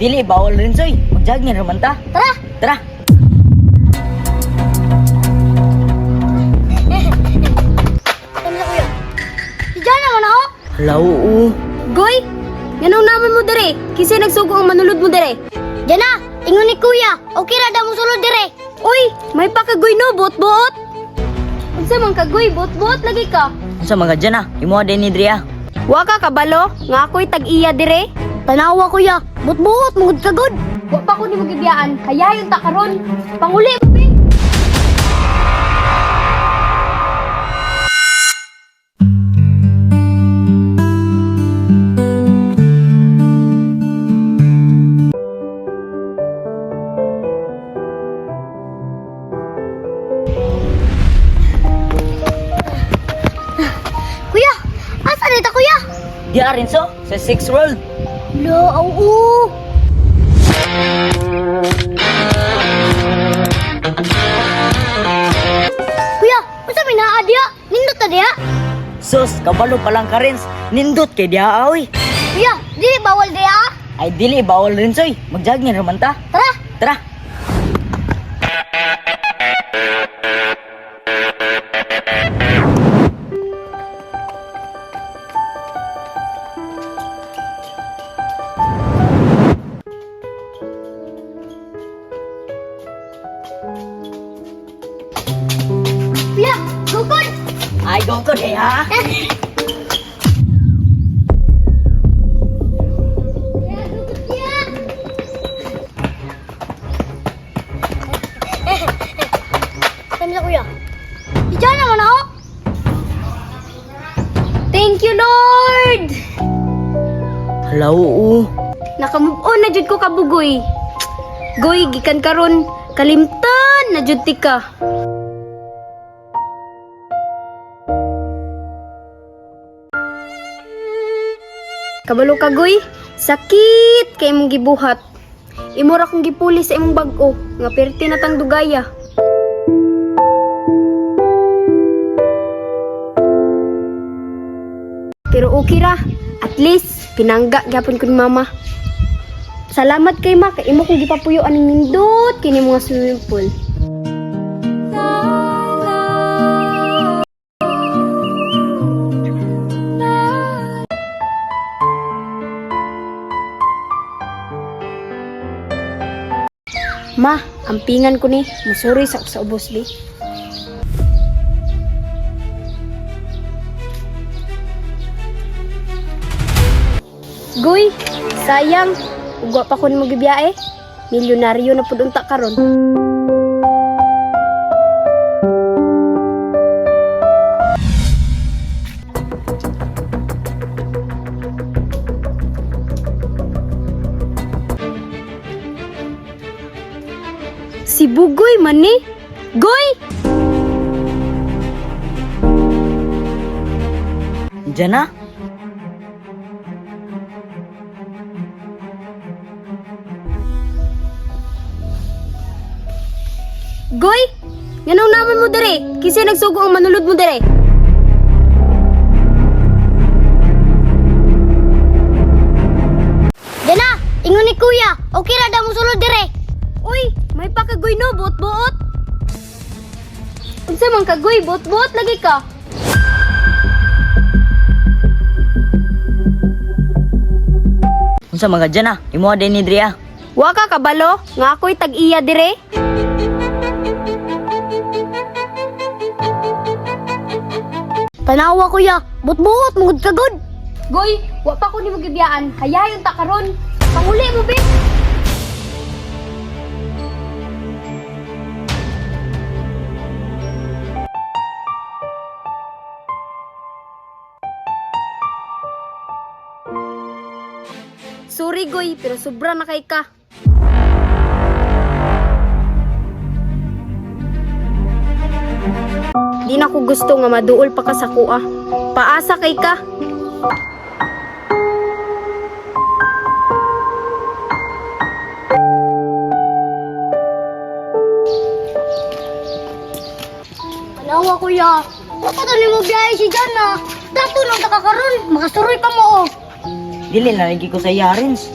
dili bawal rin soy. Mag-jogging naman ta. Tara! Tara. Tama na kuya. Si Jana naman ako. Hala, oo. Goy, ganun naman mo dire. Kasi nagsugo ang manulod mo dire. Jana, ingon ni kuya. Okay ra daw mo sulod dire. Uy, may pakagoy no, bot-bot. Unsa man kagoy, bot-bot lagi ka. Sa mga dyan ah, imo din ni Dria. Wa ka kabalo, nga ako'y tag-iya dire. Tanawa kuya, bot-bot, mugod kagod. Wa pa ko ni magibiyaan, kaya yung takaron. Panguli mo, be. Kuya, asa dito kuya? Di rin so, sa 6th world. Lo, au. Kuya, unsa may naa diya? Nindot ta diya? Sus, kabalo palang ka rin. Nindot kay Dia aoy. Kuya, dili bawal diya? Ay dili bawal rin soy. Mag-jogging naman ta. Tara! Tara. Kuya, gugod! Ay, go ko de ha. Kuya, gugod kuya! Saan na kuya? Diyan naman ako! Thank you, Lord! Hala, oo. Nakamove on na jud ko kabugoy. Goy, gikan karon kalimtan na jud ti ka. Kabalo ka goy, sakit kay imong gibuhat. Imo ra kong gipuli sa imong bag-o, nga perti na tang dugaya. Pero okay ra, at least pinangga gyapon ko ni mama. Salamat kay ma, kay imo kong gipapuyo aning nindot kini mga swimming pool. Ma, ampingan ko ni, musuri sa ubos bi. Goy, sayang, ugwa pa ko ni magibiyae. Milyonaryo na pud unta karon. Si Bugoy man ni. Goy! Diyan na. Goy! Nganong naman mo dire? Kasi nagsugo ang manulod mo dire. Dana! Ingon ni kuya! Okay ra daw mo sulod dire. Uy! May pakagoy no, bot-bot! Unsa man kagoy, bot-bot lagi ka? Unsa mga dyan ah, imo din ni Dria. Wa ka kabalo, nga ako'y tag-iya dire. Tanawa kuya, bot-bot, mugod kagod. Goy, wa pa ko ni magibiyaan, kaya yung takaron. Panguli mo, be. Sorry, Goy, pero sobra na kay ka. Di na ko gusto nga maduol pa ka sa kuha. Paasa kay ka. Alawa kuya, baka tali mo biyahe si Jana. Dato nang takakaroon, makasuroy pa mo oh. Dili na lagi ko sa yarins.